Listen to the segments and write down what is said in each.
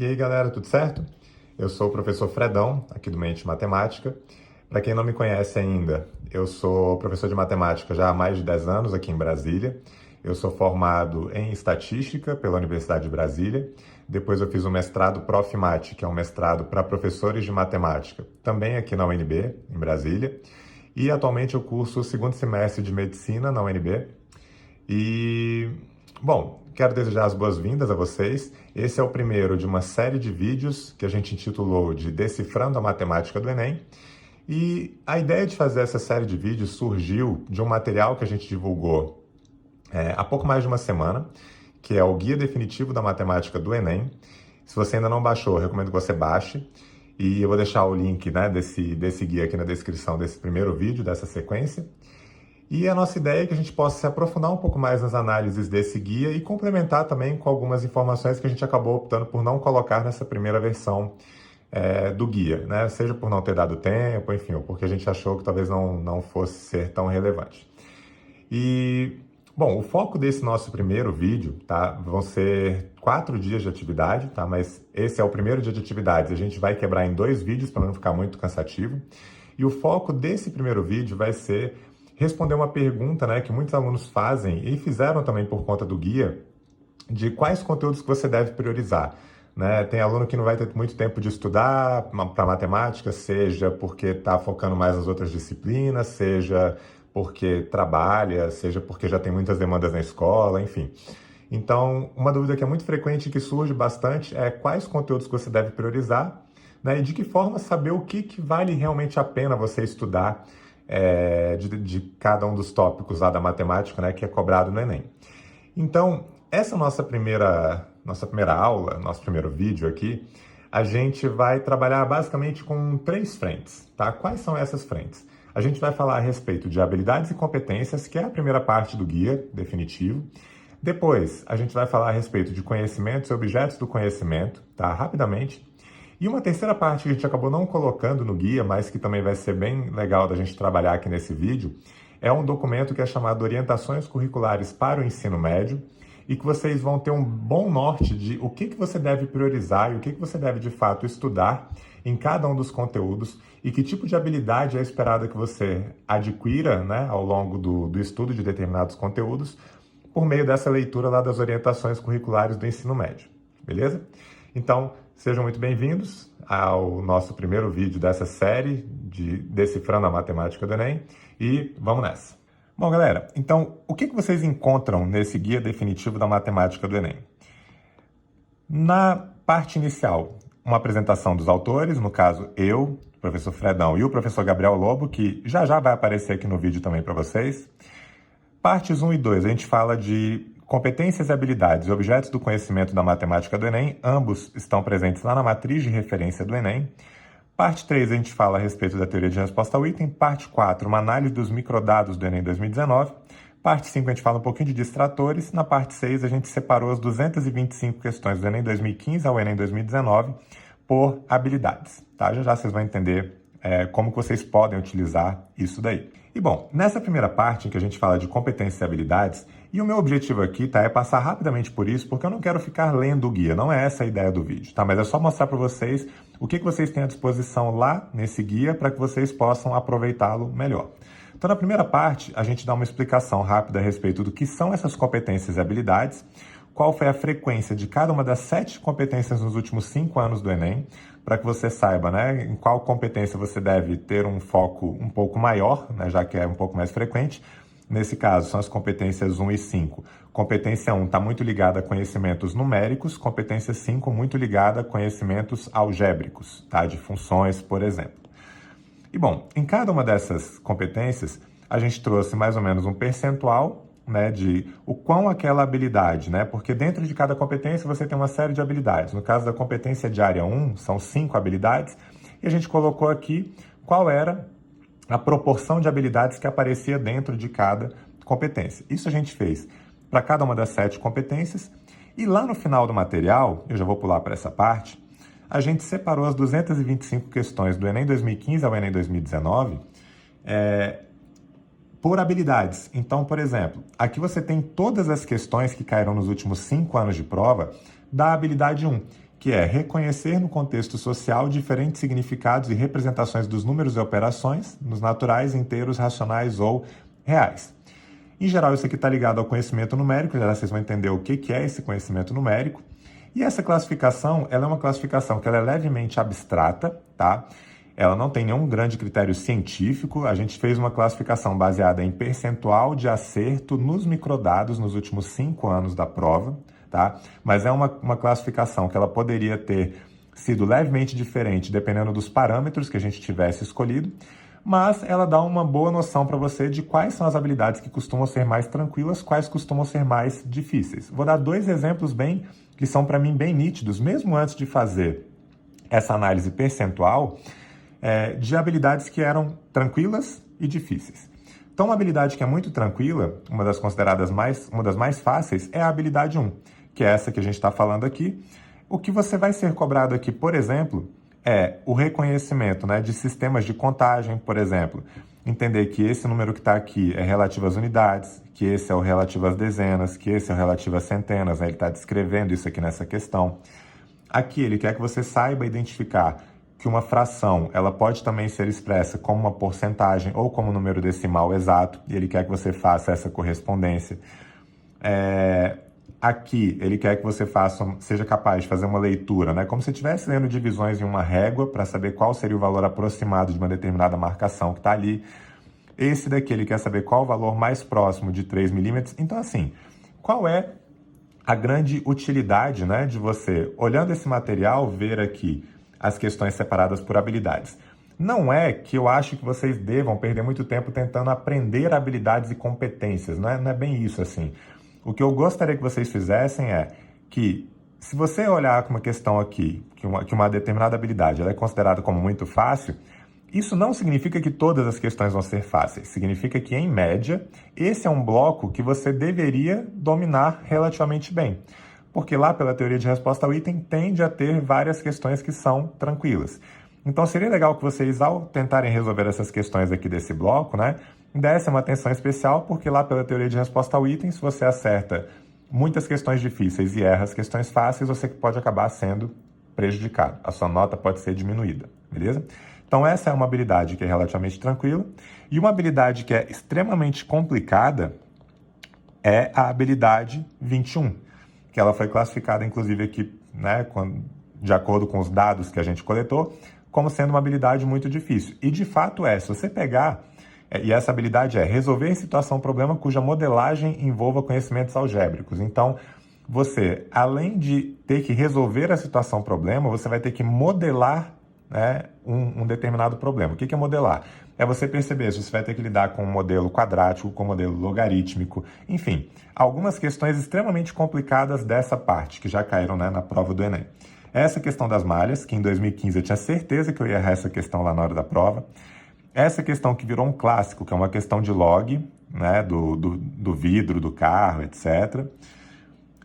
E aí, galera, tudo certo? Eu sou o professor Fredão, aqui do Mente Matemática. Para quem não me conhece ainda, eu sou professor de matemática já há mais de 10 anos aqui em Brasília. Eu sou formado em Estatística pela Universidade de Brasília. Depois eu fiz um mestrado Prof. Mate, que é um mestrado para professores de matemática, também aqui na UNB, em Brasília. E atualmente eu curso o segundo semestre de Medicina na UNB. E, bom, quero desejar as boas-vindas a vocês. Esse é o primeiro de uma série de vídeos que a gente intitulou de Decifrando a Matemática do Enem. E a ideia de fazer essa série de vídeos surgiu de um material que a gente divulgou há pouco mais de uma semana, que é o Guia Definitivo da Matemática do Enem. Se você ainda não baixou, eu recomendo que você baixe. E eu vou deixar o link, desse guia aqui na descrição desse primeiro vídeo, dessa sequência. E a nossa ideia é que a gente possa se aprofundar um pouco mais nas análises desse guia e complementar também com algumas informações que a gente acabou optando por não colocar nessa primeira versão do guia, né? Seja por não ter dado tempo, enfim, ou porque a gente achou que talvez não fosse ser tão relevante. E, bom, o foco desse nosso primeiro vídeo, tá? Vão ser 4 dias de atividade, tá? Mas esse é o primeiro dia de atividades. A gente vai quebrar em 2 vídeos para não ficar muito cansativo. E o foco desse primeiro vídeo vai ser responder uma pergunta, né, que muitos alunos fazem e fizeram também por conta do guia, de quais conteúdos que você deve priorizar. Né? Tem aluno que não vai ter muito tempo de estudar para matemática, seja porque está focando mais nas outras disciplinas, seja porque trabalha, seja porque já tem muitas demandas na escola, enfim. Então, uma dúvida que é muito frequente e que surge bastante é quais conteúdos que você deve priorizar, né? E de que forma saber o que vale realmente a pena você estudar de cada um dos tópicos lá da matemática, né, que é cobrado no Enem. Então, essa nossa primeira aula, nosso primeiro vídeo aqui, a gente vai trabalhar basicamente com 3 frentes, tá? Quais são essas frentes? A gente vai falar a respeito de habilidades e competências, que é a primeira parte do guia definitivo. Depois, a gente vai falar a respeito de conhecimentos e objetos do conhecimento, tá? Rapidamente. E uma terceira parte que a gente acabou não colocando no guia, mas que também vai ser bem legal da gente trabalhar aqui nesse vídeo, é um documento que é chamado Orientações Curriculares para o Ensino Médio, e que vocês vão ter um bom norte de o que você deve priorizar e o que você deve, de fato, estudar em cada um dos conteúdos e que tipo de habilidade é esperada que você adquira, né, ao longo do estudo de determinados conteúdos por meio dessa leitura lá das orientações curriculares do ensino médio, beleza? Então, sejam muito bem-vindos ao nosso primeiro vídeo dessa série de Decifrando a Matemática do Enem e vamos nessa! Bom, galera, então, o que vocês encontram nesse guia definitivo da matemática do Enem? Na parte inicial, uma apresentação dos autores, no caso eu, o professor Fredão e o professor Gabriel Lobo, que já vai aparecer aqui no vídeo também para vocês. Partes 1 e 2, a gente fala de competências e habilidades e objetos do conhecimento da matemática do Enem, ambos estão presentes lá na matriz de referência do Enem. Parte 3, a gente fala a respeito da teoria de resposta ao item. Parte 4, uma análise dos microdados do Enem 2019. Parte 5, a gente fala um pouquinho de distratores. Na parte 6, a gente separou as 225 questões do Enem 2015 ao Enem 2019 por habilidades. Tá? Já vocês vão entender como que vocês podem utilizar isso daí. E bom, nessa primeira parte em que a gente fala de competências e habilidades, e o meu objetivo aqui, tá, é passar rapidamente por isso, porque eu não quero ficar lendo o guia, não é essa a ideia do vídeo, tá? Mas é só mostrar para vocês o que vocês têm à disposição lá nesse guia para que vocês possam aproveitá-lo melhor. Então, na primeira parte, a gente dá uma explicação rápida a respeito do que são essas competências e habilidades, qual foi a frequência de cada uma das 7 competências nos últimos 5 anos do Enem, para que você saiba, né, em qual competência você deve ter um foco um pouco maior, né, já que é um pouco mais frequente. Nesse caso, são as competências 1 e 5. Competência 1 está muito ligada a conhecimentos numéricos, competência 5 muito ligada a conhecimentos algébricos, tá, de funções, por exemplo. E bom, em cada uma dessas competências, a gente trouxe mais ou menos um percentual, né, de o quão aquela habilidade, né, porque dentro de cada competência você tem uma série de habilidades. No caso da competência de área 1, são 5 habilidades, e a gente colocou aqui qual era a proporção de habilidades que aparecia dentro de cada competência. Isso a gente fez para cada uma das 7 competências, e lá no final do material, eu já vou pular para essa parte, a gente separou as 225 questões do Enem 2015 ao Enem 2019, por habilidades. Então, por exemplo, aqui você tem todas as questões que caíram nos últimos 5 anos de prova da habilidade 1, que é reconhecer no contexto social diferentes significados e representações dos números e operações, nos naturais, inteiros, racionais ou reais. Em geral, isso aqui está ligado ao conhecimento numérico, já vocês vão entender o que é esse conhecimento numérico. E essa classificação, ela é uma classificação que ela é levemente abstrata, tá? Ela não tem nenhum grande critério científico. A gente fez uma classificação baseada em percentual de acerto nos microdados nos últimos 5 anos da prova, tá? Mas é uma classificação que ela poderia ter sido levemente diferente dependendo dos parâmetros que a gente tivesse escolhido, mas ela dá uma boa noção para você de quais são as habilidades que costumam ser mais tranquilas, quais costumam ser mais difíceis. Vou dar 2 exemplos que são para mim bem nítidos, mesmo antes de fazer essa análise percentual, de habilidades que eram tranquilas e difíceis. Então, uma habilidade que é muito tranquila, uma das mais fáceis, é a habilidade 1, que é essa que a gente está falando aqui. O que você vai ser cobrado aqui, por exemplo, é o reconhecimento, né, de sistemas de contagem, por exemplo. Entender que esse número que está aqui é relativo às unidades, que esse é o relativo às dezenas, que esse é o relativo às centenas, né? Ele está descrevendo isso aqui nessa questão. Aqui ele quer que você saiba identificar que uma fração ela pode também ser expressa como uma porcentagem ou como um número decimal exato, e ele quer que você faça essa correspondência. Aqui, ele quer que você seja capaz de fazer uma leitura, né? Como se estivesse lendo divisões em uma régua para saber qual seria o valor aproximado de uma determinada marcação que está ali. Esse daqui, ele quer saber qual o valor mais próximo de 3 milímetros. Então, assim, qual é a grande utilidade, né, de você, olhando esse material, ver aqui as questões separadas por habilidades? Não é que eu acho que vocês devam perder muito tempo tentando aprender habilidades e competências, não é bem isso, assim. O que eu gostaria que vocês fizessem é que, se você olhar com uma questão aqui, que uma determinada habilidade ela é considerada como muito fácil, isso não significa que todas as questões vão ser fáceis. Significa que, em média, esse é um bloco que você deveria dominar relativamente bem. Porque lá, pela teoria de resposta ao item, tende a ter várias questões que são tranquilas. Então, seria legal que vocês, ao tentarem resolver essas questões aqui desse bloco, né, dessem uma atenção especial, porque lá pela teoria de resposta ao item, se você acerta muitas questões difíceis e erra as questões fáceis, você pode acabar sendo prejudicado. A sua nota pode ser diminuída, beleza? Então essa é uma habilidade que é relativamente tranquila. E uma habilidade que é extremamente complicada é a habilidade 21, que ela foi classificada, inclusive, aqui, né, de acordo com os dados que a gente coletou, como sendo uma habilidade muito difícil. E de fato é, se você pegar... E essa habilidade é resolver em situação problema cuja modelagem envolva conhecimentos algébricos. Então, você, além de ter que resolver a situação problema, você vai ter que modelar, né, um determinado problema. O que é modelar? É você perceber se você vai ter que lidar com um modelo quadrático, com um modelo logarítmico, enfim, algumas questões extremamente complicadas dessa parte, que já caíram, né, na prova do Enem. Essa questão das malhas, que em 2015 eu tinha certeza que eu ia errar essa questão lá na hora da prova. Essa questão que virou um clássico, que é uma questão de log, né, do vidro, do carro, etc.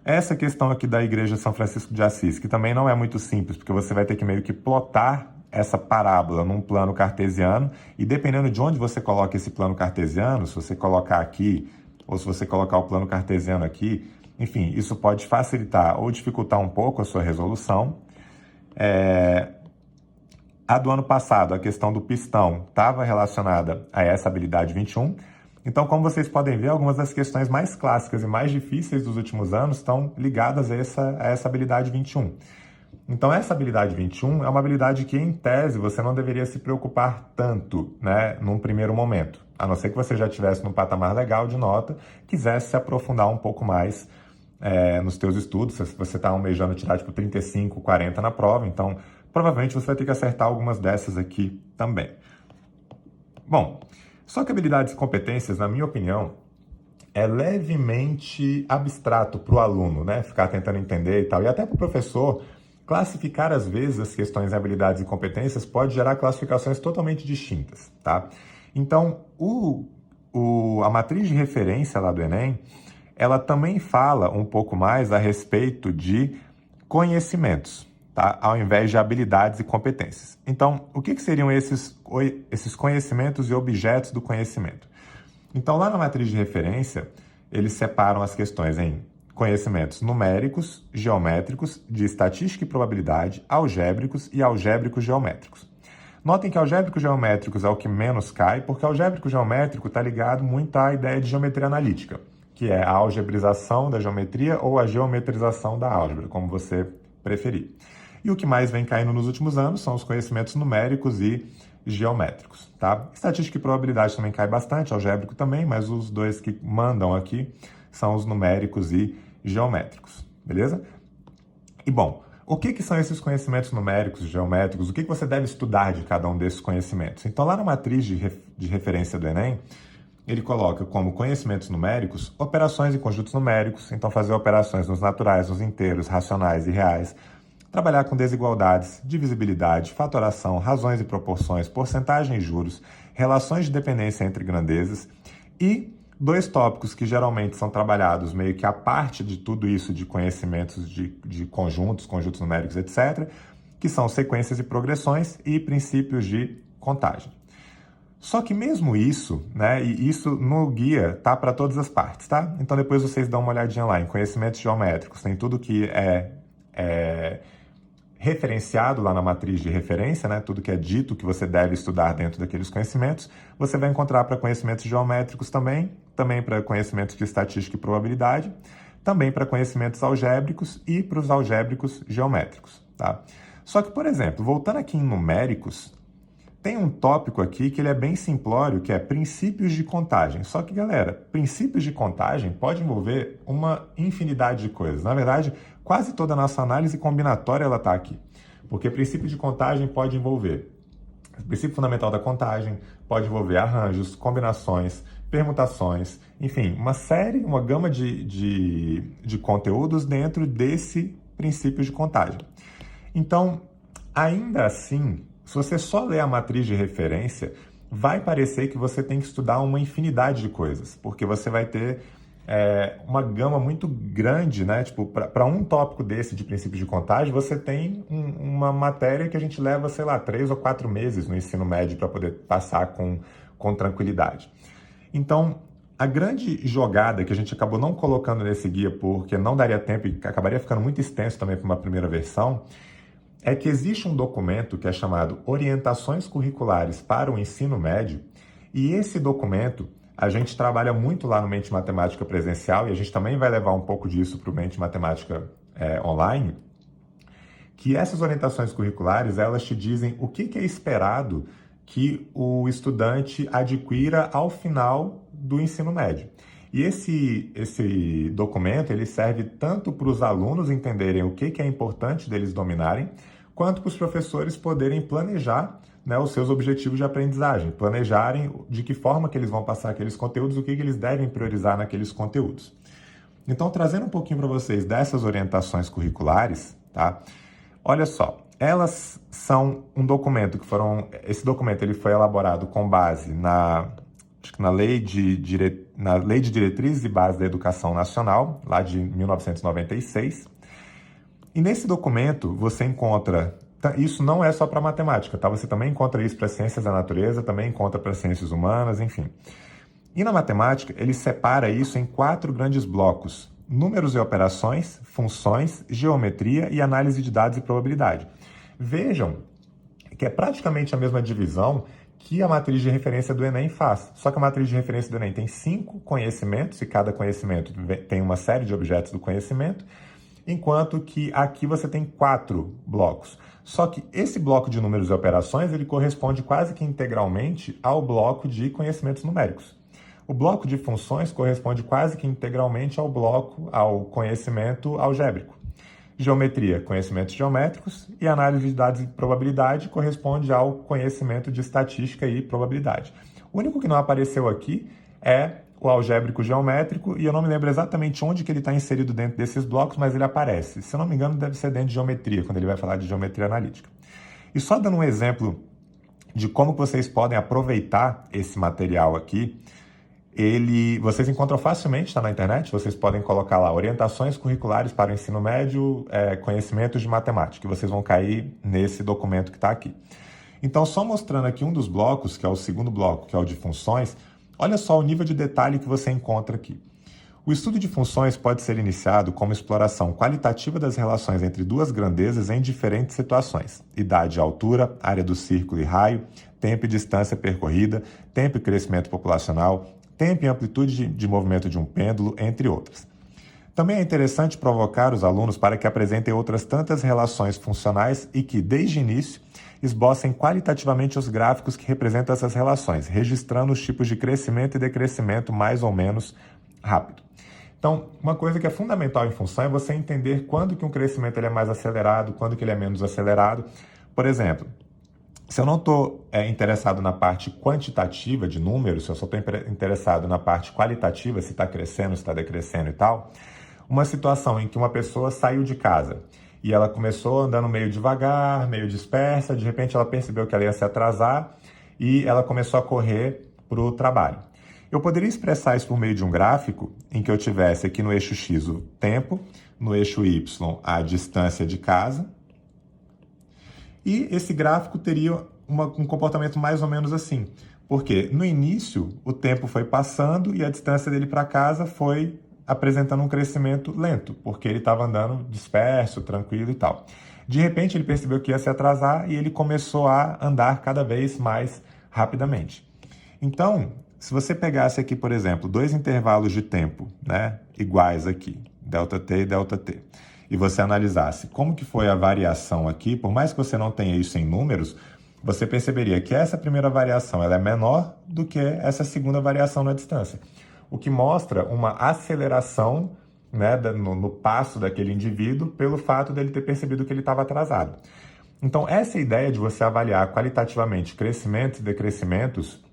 Essa questão aqui da Igreja São Francisco de Assis, que também não é muito simples, porque você vai ter que meio que plotar essa parábola num plano cartesiano, e dependendo de onde você coloca esse plano cartesiano, se você colocar aqui, ou se você colocar o plano cartesiano aqui, enfim, isso pode facilitar ou dificultar um pouco a sua resolução. A do ano passado, a questão do pistão, estava relacionada a essa habilidade 21. Então, como vocês podem ver, algumas das questões mais clássicas e mais difíceis dos últimos anos estão ligadas a essa habilidade 21. Então, essa habilidade 21 é uma habilidade que, em tese, você não deveria se preocupar tanto, né, num primeiro momento. A não ser que você já estivesse num patamar legal de nota, quisesse se aprofundar um pouco mais nos teus estudos. Se você está almejando tirar, tipo, 35, 40 na prova, então... provavelmente você vai ter que acertar algumas dessas aqui também. Bom, só que habilidades e competências, na minha opinião, é levemente abstrato para o aluno, né? Ficar tentando entender e tal. E até para o professor, classificar às vezes as questões de habilidades e competências pode gerar classificações totalmente distintas, tá? Então, a matriz de referência lá do Enem, ela também fala um pouco mais a respeito de conhecimentos, tá? Ao invés de habilidades e competências. Então, o que seriam esses conhecimentos e objetos do conhecimento? Então, lá na matriz de referência, eles separam as questões em conhecimentos numéricos, geométricos, de estatística e probabilidade, algébricos e algébricos geométricos. Notem que algébricos geométricos é o que menos cai, porque algébrico geométrico está ligado muito à ideia de geometria analítica, que é a algebrização da geometria ou a geometrização da álgebra, como você preferir. E o que mais vem caindo nos últimos anos são os conhecimentos numéricos e geométricos, tá? Estatística e probabilidade também cai bastante, algébrico também, mas os dois que mandam aqui são os numéricos e geométricos, beleza? E bom, o que são esses conhecimentos numéricos e geométricos? O que você deve estudar de cada um desses conhecimentos? Então, lá na matriz de referência do Enem, ele coloca como conhecimentos numéricos operações em conjuntos numéricos, então fazer operações nos naturais, nos inteiros, racionais e reais, trabalhar com desigualdades, divisibilidade, fatoração, razões e proporções, porcentagem e juros, relações de dependência entre grandezas e dois tópicos que geralmente são trabalhados meio que a parte de tudo isso de conhecimentos de conjuntos numéricos, etc., que são sequências e progressões e princípios de contagem. Só que mesmo isso, né, e isso no guia tá para todas as partes, tá? Então depois vocês dão uma olhadinha lá em conhecimentos geométricos, tem tudo que é referenciado lá na matriz de referência, né, tudo que é dito que você deve estudar dentro daqueles conhecimentos, você vai encontrar para conhecimentos geométricos também para conhecimentos de estatística e probabilidade, também para conhecimentos algébricos e para os algébricos geométricos, tá? Só que, por exemplo, voltando aqui em numéricos, tem um tópico aqui que ele é bem simplório, que é princípios de contagem. Só que, galera, princípios de contagem pode envolver uma infinidade de coisas. Na verdade, quase toda a nossa análise combinatória ela está aqui. Porque princípio de contagem pode envolver o princípio fundamental da contagem, pode envolver arranjos, combinações, permutações, enfim, uma gama de conteúdos dentro desse princípio de contagem. Então, ainda assim, se você só ler a matriz de referência, vai parecer que você tem que estudar uma infinidade de coisas, porque você vai ter uma gama muito grande, né? Tipo, para um tópico desse de princípio de contagem, você tem uma matéria que a gente leva, sei lá, 3 ou 4 meses no ensino médio para poder passar com tranquilidade. Então, a grande jogada que a gente acabou não colocando nesse guia porque não daria tempo e acabaria ficando muito extenso também para uma primeira versão, é que existe um documento que é chamado Orientações Curriculares para o Ensino Médio, e esse documento a gente trabalha muito lá no Mente Matemática presencial, e a gente também vai levar um pouco disso para o Mente Matemática online, que essas orientações curriculares, elas te dizem o que é esperado que o estudante adquira ao final do ensino médio. E esse documento, ele serve tanto para os alunos entenderem o que é importante deles dominarem, quanto para os professores poderem planejar, né, os seus objetivos de aprendizagem, planejarem de que forma que eles vão passar aqueles conteúdos, o que eles devem priorizar naqueles conteúdos. Então, trazendo um pouquinho para vocês dessas orientações curriculares, tá? Olha só, elas são um documento esse documento ele foi elaborado com base na Lei de Diretrizes e Bases da Educação Nacional, lá de 1996. E nesse documento você encontra, isso não é só para matemática, tá? Você também encontra isso para ciências da natureza, também encontra para ciências humanas, enfim. E na matemática, ele separa isso em 4 grandes blocos: números e operações, funções, geometria e análise de dados e probabilidade. Vejam que é praticamente a mesma divisão que a matriz de referência do Enem faz. Só que a matriz de referência do Enem tem 5 conhecimentos, e cada conhecimento tem uma série de objetos do conhecimento, enquanto que aqui você tem 4 blocos. Só que esse bloco de números e operações, ele corresponde quase que integralmente ao bloco de conhecimentos numéricos. O bloco de funções corresponde quase que integralmente ao conhecimento algébrico. Geometria, conhecimentos geométricos, e análise de dados e probabilidade corresponde ao conhecimento de estatística e probabilidade. O único que não apareceu aqui é o algébrico geométrico, e eu não me lembro exatamente onde que ele está inserido dentro desses blocos, mas ele aparece. Se eu não me engano, deve ser dentro de geometria, quando ele vai falar de geometria analítica. E só dando um exemplo de como vocês podem aproveitar esse material aqui, vocês encontram facilmente, está na internet, vocês podem colocar lá orientações curriculares para o ensino médio, conhecimentos de matemática, e vocês vão cair nesse documento que está aqui. Então, só mostrando aqui um dos blocos, que é o segundo bloco, que é o de funções, olha só o nível de detalhe que você encontra aqui. O estudo de funções pode ser iniciado como exploração qualitativa das relações entre duas grandezas em diferentes situações: idade e altura, área do círculo e raio, tempo e distância percorrida, tempo e crescimento populacional, tempo e amplitude de movimento de um pêndulo, entre outras. Também é interessante provocar os alunos para que apresentem outras tantas relações funcionais e que, desde o início, esbocem qualitativamente os gráficos que representam essas relações, registrando os tipos de crescimento e decrescimento mais ou menos rápido. Então, uma coisa que é fundamental em função é você entender quando que um crescimento ele é mais acelerado, quando que ele é menos acelerado. Por exemplo, se eu não estou interessado na parte quantitativa de números, se eu só estou interessado na parte qualitativa, se está crescendo, se está decrescendo e tal, uma situação em que uma pessoa saiu de casa e ela começou andando meio devagar, meio dispersa, de repente ela percebeu que ela ia se atrasar e ela começou a correr para o trabalho. Eu poderia expressar isso por meio de um gráfico em que eu tivesse aqui no eixo X o tempo, no eixo Y a distância de casa, e esse gráfico teria um comportamento mais ou menos assim, porque no início o tempo foi passando e a distância dele para casa foi apresentando um crescimento lento, porque ele estava andando disperso, tranquilo e tal. De repente ele percebeu que ia se atrasar e ele começou a andar cada vez mais rapidamente. Então, se você pegasse aqui, por exemplo, dois intervalos de tempo, né, iguais aqui, ΔT e ΔT, e você analisasse como que foi a variação aqui, por mais que você não tenha isso em números, você perceberia que essa primeira variação ela é menor do que essa segunda variação na distância, o que mostra uma aceleração, né, no passo daquele indivíduo pelo fato dele ter percebido que ele estava atrasado. Então, essa ideia de você avaliar qualitativamente crescimentos e decrescimentos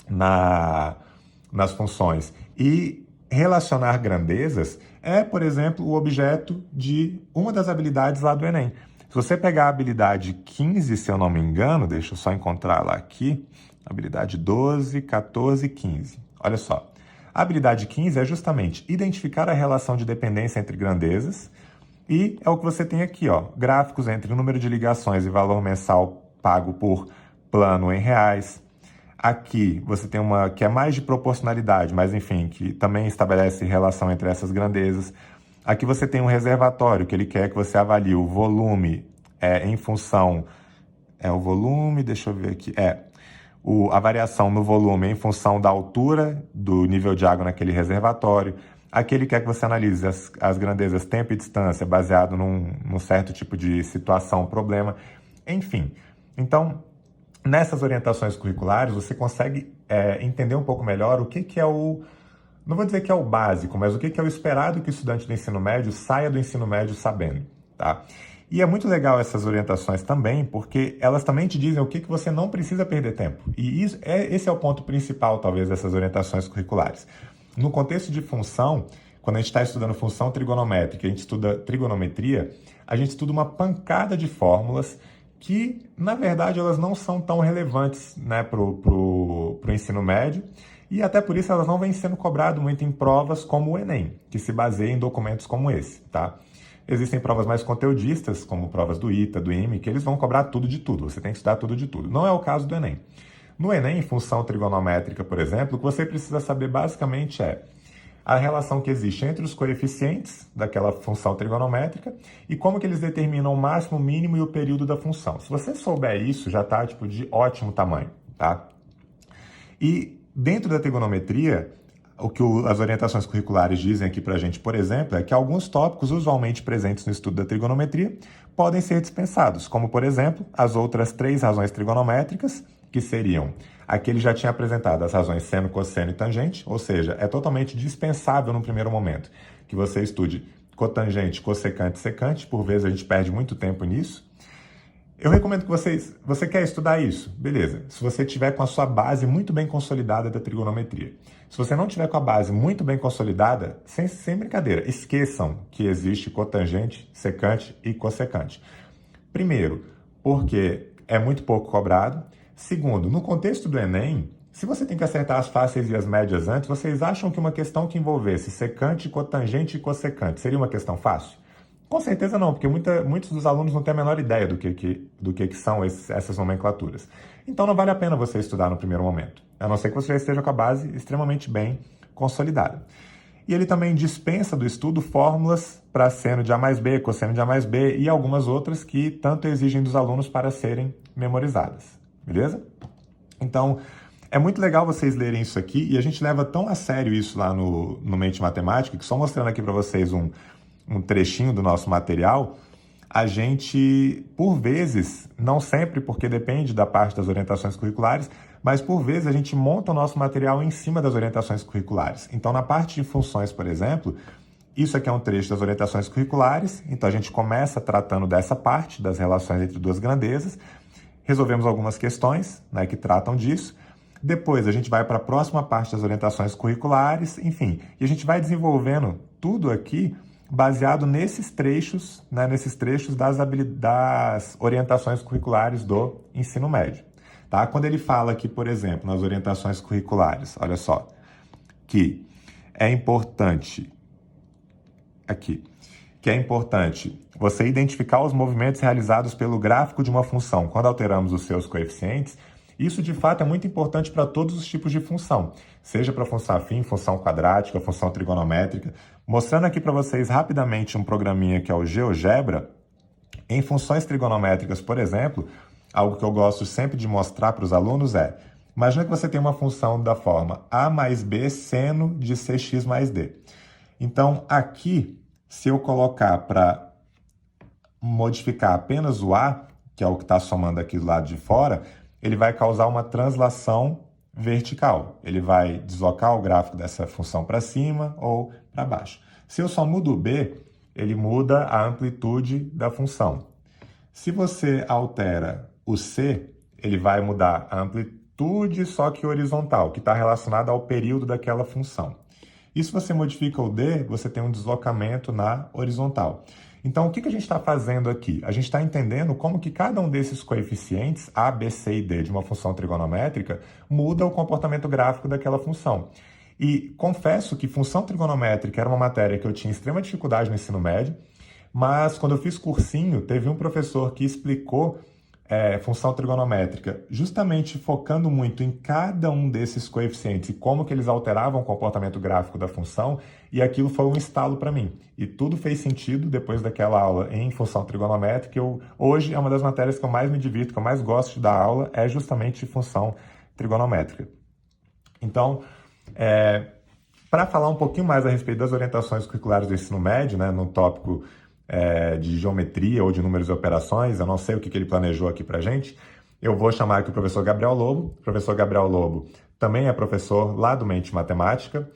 nas funções e relacionar grandezas é, por exemplo, o objeto de uma das habilidades lá do Enem. Se você pegar a habilidade 15, se eu não me engano, deixa eu só encontrar lá aqui, habilidade 12, 14 e 15. Olha só, a habilidade 15 é justamente identificar a relação de dependência entre grandezas e é o que você tem aqui, ó, gráficos entre o número de ligações e valor mensal pago por plano em reais. Aqui você tem uma que é mais de proporcionalidade, mas enfim, que também estabelece relação entre essas grandezas. Aqui você tem um reservatório, que ele quer que você avalie o volume em função... o volume, deixa eu ver aqui... a variação no volume em função da altura do nível de água naquele reservatório. Aqui ele quer que você analise as grandezas tempo e distância baseado num certo tipo de situação, problema, enfim. Então, nessas orientações curriculares, você consegue entender um pouco melhor o que é o... Não vou dizer que é o básico, mas o que é o esperado que o estudante do ensino médio saia do ensino médio sabendo, tá? E é muito legal essas orientações também, porque elas também te dizem o que você não precisa perder tempo. E esse é o ponto principal, talvez, dessas orientações curriculares. No contexto de função, quando a gente está estudando função trigonométrica, a gente estuda trigonometria, a gente estuda uma pancada de fórmulas que, na verdade, elas não são tão relevantes, né, para o ensino médio, e até por isso elas não vêm sendo cobradas muito em provas como o Enem, que se baseia em documentos como esse, tá? Existem provas mais conteudistas, como provas do ITA, do IME, que eles vão cobrar tudo de tudo, você tem que estudar tudo de tudo. Não é o caso do Enem. No Enem, função trigonométrica, por exemplo, o que você precisa saber basicamente é a relação que existe entre os coeficientes daquela função trigonométrica e como que eles determinam o máximo, o mínimo e o período da função. Se você souber isso, já está tipo, de ótimo tamanho, tá? E dentro da trigonometria, o que as orientações curriculares dizem aqui para a gente, por exemplo, é que alguns tópicos usualmente presentes no estudo da trigonometria podem ser dispensados, como, por exemplo, as outras 3 razões trigonométricas, que seriam... Aqui ele já tinha apresentado as razões seno, cosseno e tangente, ou seja, é totalmente dispensável no primeiro momento que você estude cotangente, cossecante e secante, por vezes a gente perde muito tempo nisso. Eu recomendo que você quer estudar isso? Beleza. Se você tiver com a sua base muito bem consolidada da trigonometria. Se você não tiver com a base muito bem consolidada, sem brincadeira, esqueçam que existe cotangente, secante e cossecante. Primeiro, porque é muito pouco cobrado. Segundo, no contexto do Enem, se você tem que acertar as fáceis e as médias antes, vocês acham que uma questão que envolvesse secante, cotangente e cossecante seria uma questão fácil? Com certeza não, porque muitos dos alunos não têm a menor ideia do que são essas nomenclaturas. Então não vale a pena você estudar no primeiro momento, a não ser que você já esteja com a base extremamente bem consolidada. E ele também dispensa do estudo fórmulas para seno de A mais B, cosseno de A mais B e algumas outras que tanto exigem dos alunos para serem memorizadas, beleza? Então, é muito legal vocês lerem isso aqui e a gente leva tão a sério isso lá no Mente Matemática, que só mostrando aqui para vocês um trechinho do nosso material, a gente, por vezes, não sempre, porque depende da parte das orientações curriculares, mas por vezes a gente monta o nosso material em cima das orientações curriculares. Então, na parte de funções, por exemplo, isso aqui é um trecho das orientações curriculares, então a gente começa tratando dessa parte, das relações entre duas grandezas, resolvemos algumas questões, né, que tratam disso, depois a gente vai para a próxima parte das orientações curriculares, enfim, e a gente vai desenvolvendo tudo aqui baseado nesses trechos, né, das orientações curriculares do ensino médio. Tá? Quando ele fala aqui, por exemplo, nas orientações curriculares, olha só, que é importante você identificar os movimentos realizados pelo gráfico de uma função quando alteramos os seus coeficientes. Isso, de fato, é muito importante para todos os tipos de função, seja para função afim, função quadrática, função trigonométrica. Mostrando aqui para vocês rapidamente um programinha que é o GeoGebra. Em funções trigonométricas, por exemplo, algo que eu gosto sempre de mostrar para os alunos é, imagina que você tem uma função da forma A mais B seno de CX mais D. Então, aqui, se eu colocar para modificar apenas o A, que é o que está somando aqui do lado de fora, ele vai causar uma translação vertical. Ele vai deslocar o gráfico dessa função para cima ou para baixo. Se eu só mudo o B, ele muda a amplitude da função. Se você altera o C, ele vai mudar a amplitude, só que horizontal, que está relacionada ao período daquela função. E se você modifica o D, você tem um deslocamento na horizontal. Então, o que a gente está fazendo aqui? A gente está entendendo como que cada um desses coeficientes, A, B, C e D, de uma função trigonométrica, muda o comportamento gráfico daquela função. E confesso que função trigonométrica era uma matéria que eu tinha extrema dificuldade no ensino médio, mas quando eu fiz cursinho, teve um professor que explicou função trigonométrica, justamente focando muito em cada um desses coeficientes e como que eles alteravam o comportamento gráfico da função, e aquilo foi um estalo para mim. E tudo fez sentido depois daquela aula em função trigonométrica. Hoje é uma das matérias que eu mais me divirto, que eu mais gosto de dar aula, é justamente função trigonométrica. Então, para falar um pouquinho mais a respeito das orientações curriculares do ensino médio, né, no tópico de geometria ou de números e operações, eu não sei o que ele planejou aqui para a gente, eu vou chamar aqui o professor Gabriel Lobo. O professor Gabriel Lobo também é professor lá do Mente Matemática.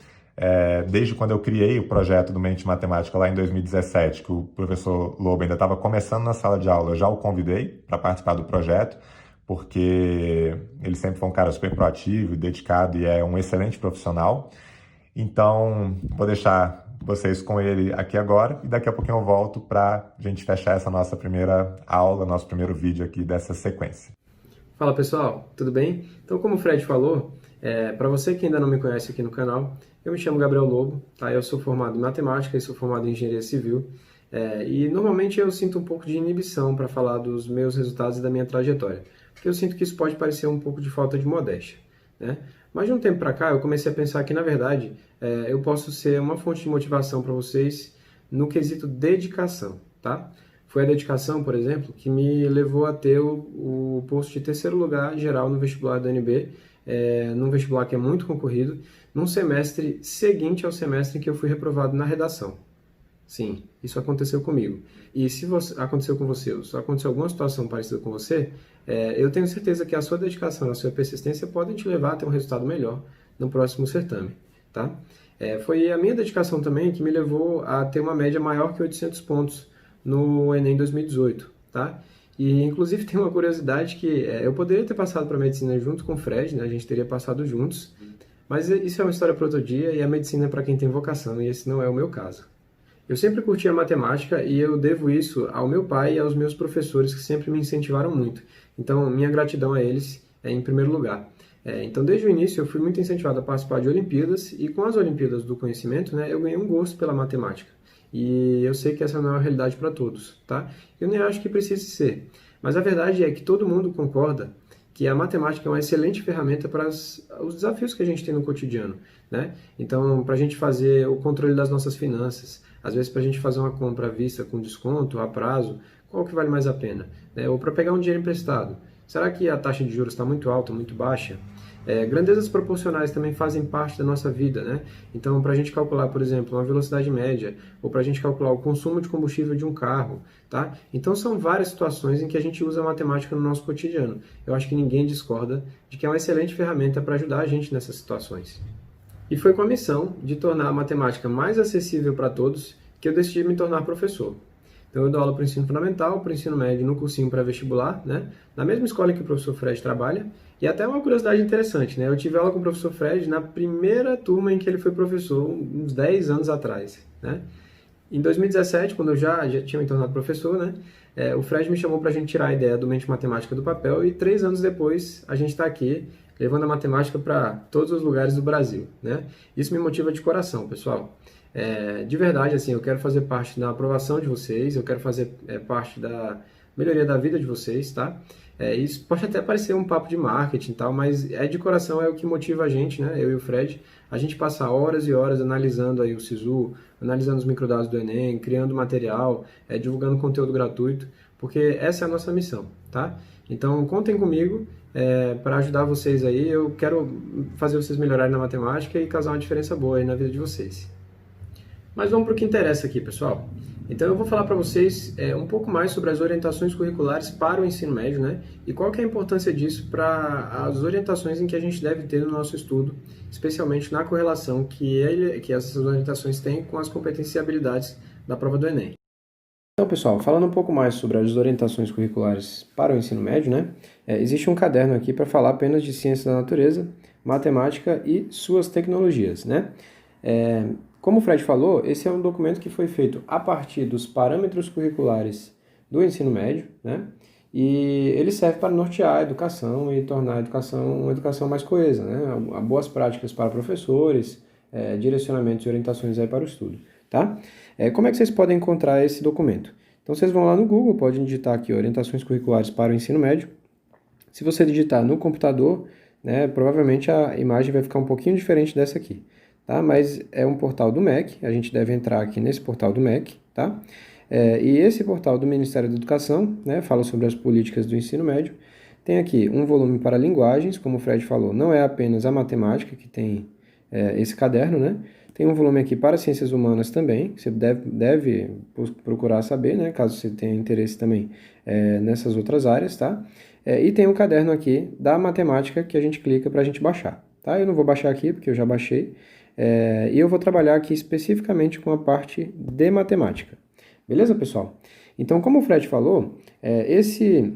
Desde quando eu criei o projeto do Mente Matemática lá em 2017, que o professor Lobo ainda estava começando na sala de aula, eu já o convidei para participar do projeto, porque ele sempre foi um cara super proativo, dedicado e é um excelente profissional. Então, vou deixar vocês com ele aqui agora e daqui a pouquinho eu volto para a gente fechar essa nossa primeira aula, nosso primeiro vídeo aqui dessa sequência. Fala pessoal, tudo bem? Então, como o Fred falou, para você que ainda não me conhece aqui no canal, eu me chamo Gabriel Lobo, tá? Eu sou formado em matemática e sou formado em engenharia civil, e normalmente eu sinto um pouco de inibição para falar dos meus resultados e da minha trajetória, porque eu sinto que isso pode parecer um pouco de falta de modéstia, né? Mas de um tempo para cá eu comecei a pensar que, na verdade, eu posso ser uma fonte de motivação para vocês no quesito dedicação, tá? Foi a dedicação, por exemplo, que me levou a ter o posto de terceiro lugar geral no vestibular da UNB, num vestibular que é muito concorrido, num semestre seguinte ao semestre em que eu fui reprovado na redação. Sim, isso aconteceu comigo. E se aconteceu com você, ou se aconteceu alguma situação parecida com você, eu tenho certeza que a sua dedicação e a sua persistência podem te levar a ter um resultado melhor no próximo certame, tá? Foi a minha dedicação também que me levou a ter uma média maior que 800 pontos no Enem 2018, tá? E, inclusive, tem uma curiosidade que eu poderia ter passado para a medicina junto com o Fred, né? A gente teria passado juntos, mas isso é uma história para outro dia e a medicina é para quem tem vocação, e esse não é o meu caso. Eu sempre curti a matemática e eu devo isso ao meu pai e aos meus professores que sempre me incentivaram muito. Então, minha gratidão a eles é em primeiro lugar. Então, desde o início, eu fui muito incentivado a participar de Olimpíadas e com as Olimpíadas do Conhecimento, né, eu ganhei um gosto pela matemática. E eu sei que essa não é uma realidade para todos, tá? Eu nem acho que precise ser. Mas a verdade é que todo mundo concorda que a matemática é uma excelente ferramenta para os desafios que a gente tem no cotidiano, né? Então, para a gente fazer o controle das nossas finanças, às vezes para a gente fazer uma compra à vista com desconto, a prazo, qual que vale mais a pena? Ou para pegar um dinheiro emprestado, será que a taxa de juros está muito alta, muito baixa? Grandezas proporcionais também fazem parte da nossa vida, né? Então, para a gente calcular, por exemplo, uma velocidade média, ou para a gente calcular o consumo de combustível de um carro, tá? Então, são várias situações em que a gente usa a matemática no nosso cotidiano. Eu acho que ninguém discorda de que é uma excelente ferramenta para ajudar a gente nessas situações. E foi com a missão de tornar a matemática mais acessível para todos que eu decidi me tornar professor. Então, eu dou aula para o ensino fundamental, para o ensino médio, no cursinho pré-vestibular, né? Na mesma escola que o professor Fred trabalha. E até uma curiosidade interessante, né? Eu tive aula com o professor Fred na primeira turma em que ele foi professor, uns 10 anos atrás, né? Em 2017, quando eu já tinha me tornado professor, né? O Fred me chamou para a gente tirar a ideia do Mente Matemática do papel e 3 anos depois a gente está aqui levando a matemática para todos os lugares do Brasil, né? Isso me motiva de coração, pessoal. De verdade, assim, eu quero fazer parte da aprovação de vocês, eu quero fazer parte da melhoria da vida de vocês, tá? Isso pode até parecer um papo de marketing e tal, mas de coração, é o que motiva a gente, né? Eu e o Fred, a gente passa horas e horas analisando aí o SISU, analisando os microdados do Enem, criando material, divulgando conteúdo gratuito, porque essa é a nossa missão, tá? Então, contem comigo para ajudar vocês aí. Eu quero fazer vocês melhorarem na matemática e causar uma diferença boa aí na vida de vocês. Mas vamos para o que interessa aqui, pessoal. Então eu vou falar para vocês um pouco mais sobre as orientações curriculares para o ensino médio, né? E qual que é a importância disso para as orientações em que a gente deve ter no nosso estudo, especialmente na correlação que essas orientações têm com as competências e habilidades da prova do Enem. Então, pessoal, falando um pouco mais sobre as orientações curriculares para o ensino médio, né? Existe um caderno aqui para falar apenas de ciências da natureza, matemática e suas tecnologias, né? Como o Fred falou, esse é um documento que foi feito a partir dos parâmetros curriculares do ensino médio, né? E ele serve para nortear a educação e tornar a educação uma educação mais coesa, né? Boas práticas para professores, direcionamentos e orientações aí para o estudo, tá? Como é que vocês podem encontrar esse documento? Então, vocês vão lá no Google, podem digitar aqui orientações curriculares para o ensino médio. Se você digitar no computador, né, provavelmente a imagem vai ficar um pouquinho diferente dessa aqui. Tá? Mas é um portal do MEC, a gente deve entrar aqui nesse portal do MEC, tá? E esse portal do Ministério da Educação, né, fala sobre as políticas do ensino médio. Tem aqui um volume para linguagens, como o Fred falou, não é apenas a matemática que tem esse caderno, né? Tem um volume aqui para ciências humanas também, que você deve procurar saber, né, caso você tenha interesse também nessas outras áreas, tá? E tem um caderno aqui da matemática que a gente clica para a gente baixar, tá? Eu não vou baixar aqui porque eu já baixei. E eu vou trabalhar aqui especificamente com a parte de matemática. Beleza, pessoal? Então, como o Fred falou, esse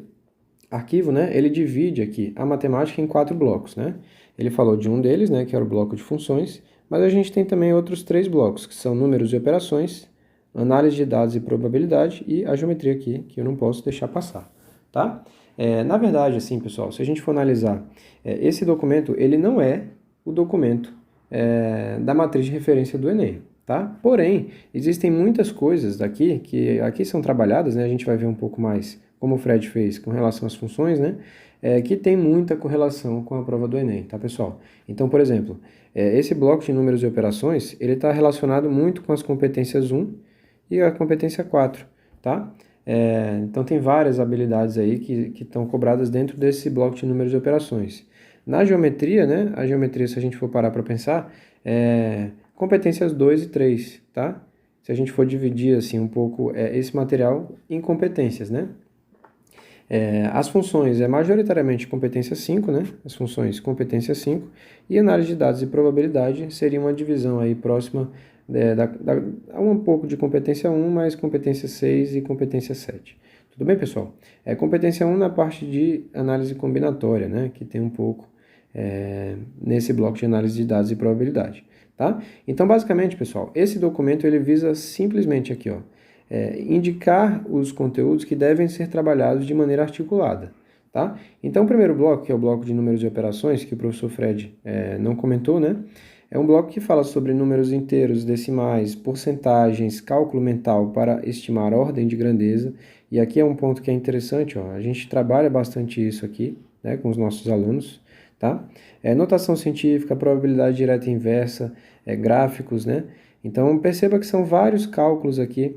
arquivo, né, ele divide aqui a matemática em 4 blocos, né? Ele falou de um deles, né, que era o bloco de funções, mas a gente tem também outros 3 blocos, que são números e operações, análise de dados e probabilidade e a geometria aqui, que eu não posso deixar passar, tá? Na verdade, assim, pessoal, se a gente for analisar, esse documento, ele não é o documento da matriz de referência do Enem, tá? Porém, existem muitas coisas daqui que aqui são trabalhadas, né? A gente vai ver um pouco mais como o Fred fez com relação às funções, né? Que tem muita correlação com a prova do Enem, tá, pessoal? Então, por exemplo, esse bloco de números e operações, ele está relacionado muito com as competências 1 e a competência 4, tá? Então, tem várias habilidades aí que estão cobradas dentro desse bloco de números e operações. Na geometria, né? A geometria, se a gente for parar para pensar, competências 2 e 3, tá? Se a gente for dividir, assim, um pouco esse material em competências, né? As funções majoritariamente competência 5, né? As funções competência 5. E análise de dados e probabilidade seria uma divisão aí próxima a um pouco de competência 1, mais competência 6 e competência 7. Tudo bem, pessoal? Competência 1 na parte de análise combinatória, né? Que tem um pouco nesse bloco de análise de dados e probabilidade, tá? Então, basicamente, pessoal, esse documento ele visa simplesmente aqui, ó, indicar os conteúdos que devem ser trabalhados de maneira articulada, tá? Então, o primeiro bloco, que é o bloco de números e operações, que o professor Fred não comentou, né? É um bloco que fala sobre números inteiros, decimais, porcentagens, cálculo mental para estimar ordem de grandeza. E aqui é um ponto que é interessante, ó, a gente trabalha bastante isso aqui, né, com os nossos alunos, tá? Notação científica, probabilidade direta e inversa, gráficos, né? Então, perceba que são vários cálculos aqui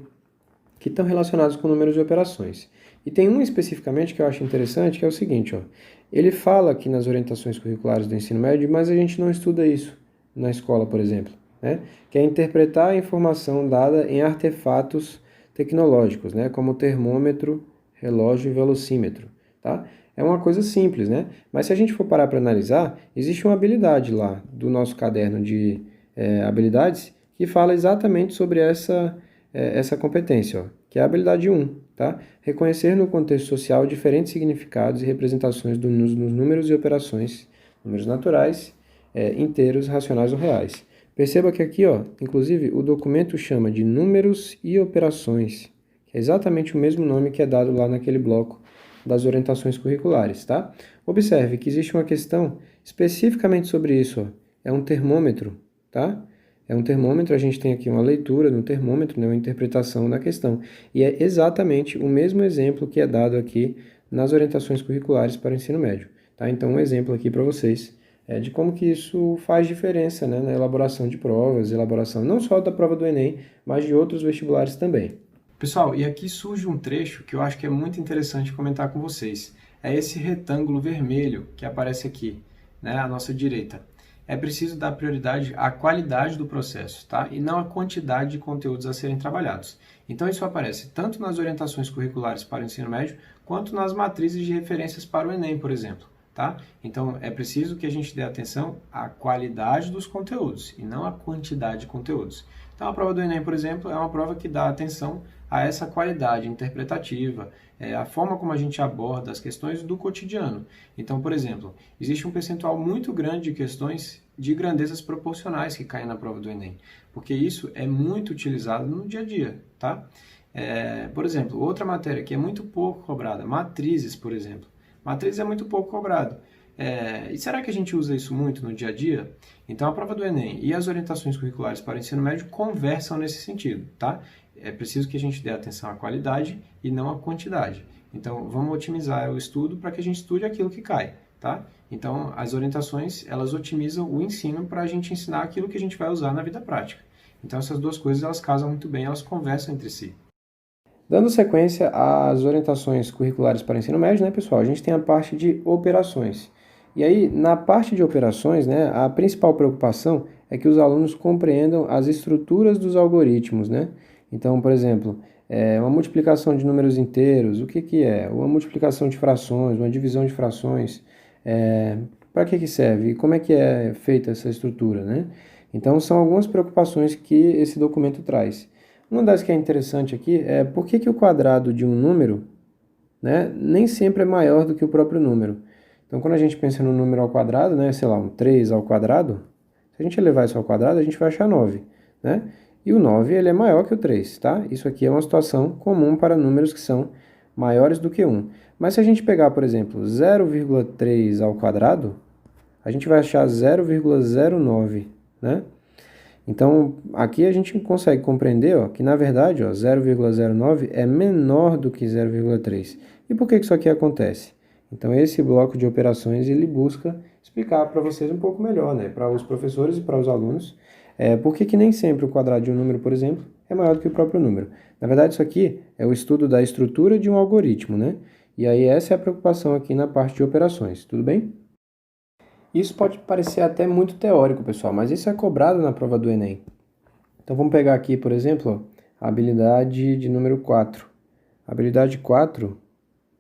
que estão relacionados com números de operações. E tem um especificamente que eu acho interessante, que é o seguinte, ó. Ele fala aqui nas orientações curriculares do ensino médio, mas a gente não estuda isso na escola, por exemplo, né? Que é interpretar a informação dada em artefatos tecnológicos, né? Como termômetro, relógio e velocímetro, tá? É uma coisa simples, né? Mas se a gente for parar para analisar, existe uma habilidade lá do nosso caderno de habilidades que fala exatamente sobre essa competência, ó, que é a habilidade 1, tá? Reconhecer no contexto social diferentes significados e representações nos números e operações, números naturais, inteiros, racionais ou reais. Perceba que aqui, ó, inclusive, o documento chama de números e operações, que é exatamente o mesmo nome que é dado lá naquele bloco das orientações curriculares, tá? Observe que existe uma questão especificamente sobre isso, ó. É um termômetro, tá? É um termômetro, a gente tem aqui uma leitura no termômetro, né, uma interpretação da questão. E é exatamente o mesmo exemplo que é dado aqui nas orientações curriculares para o ensino médio, tá? Então, um exemplo aqui para vocês de como que isso faz diferença, né, na elaboração de provas, elaboração não só da prova do Enem, mas de outros vestibulares também. Pessoal, e aqui surge um trecho que eu acho que é muito interessante comentar com vocês. É esse retângulo vermelho que aparece aqui, né, à nossa direita. É preciso dar prioridade à qualidade do processo, tá? E não à quantidade de conteúdos a serem trabalhados. Então isso aparece tanto nas orientações curriculares para o ensino médio, quanto nas matrizes de referências para o Enem, por exemplo, tá? Então é preciso que a gente dê atenção à qualidade dos conteúdos e não à quantidade de conteúdos. Então a prova do Enem, por exemplo, é uma prova que dá atenção a essa qualidade interpretativa, a forma como a gente aborda as questões do cotidiano. Então, por exemplo, existe um percentual muito grande de questões de grandezas proporcionais que caem na prova do Enem, porque isso é muito utilizado no dia a dia, tá? Por exemplo, outra matéria que é muito pouco cobrada, matrizes, por exemplo. Matrizes é muito pouco cobrado. E será que a gente usa isso muito no dia a dia? Então, a prova do Enem e as orientações curriculares para o ensino médio conversam nesse sentido, tá? É preciso que a gente dê atenção à qualidade e não à quantidade. Então, vamos otimizar o estudo para que a gente estude aquilo que cai, tá? Então, as orientações, elas otimizam o ensino para a gente ensinar aquilo que a gente vai usar na vida prática. Então, essas duas coisas, elas casam muito bem, elas conversam entre si. Dando sequência às orientações curriculares para o ensino médio, né, pessoal? A gente tem a parte de operações. E aí, na parte de operações, né, a principal preocupação é que os alunos compreendam as estruturas dos algoritmos, né? Então, por exemplo, uma multiplicação de números inteiros, o que é? Uma multiplicação de frações, uma divisão de frações, para que serve? E como é que é feita essa estrutura, né? Então, são algumas preocupações que esse documento traz. Uma das que é interessante aqui é por que o quadrado de um número, né, nem sempre é maior do que o próprio número. Então, quando a gente pensa no número ao quadrado, né, sei lá, um 3 ao quadrado, se a gente levar isso ao quadrado, a gente vai achar 9, né? E o 9 ele é maior que o 3, tá? Isso aqui é uma situação comum para números que são maiores do que 1. Mas se a gente pegar, por exemplo, 0,3 ao quadrado, a gente vai achar 0,09, né? Então, aqui a gente consegue compreender ó, que, na verdade, 0,09 é menor do que 0,3. E por que isso aqui acontece? Então, esse bloco de operações, ele busca explicar para vocês um pouco melhor, né? Para os professores e para os alunos, por que nem sempre o quadrado de um número, por exemplo, é maior do que o próprio número. Na verdade, isso aqui é o estudo da estrutura de um algoritmo, né? E aí essa é a preocupação aqui na parte de operações, tudo bem? Isso pode parecer até muito teórico, pessoal, mas isso é cobrado na prova do Enem. Então vamos pegar aqui, por exemplo, a habilidade de número 4. A habilidade 4,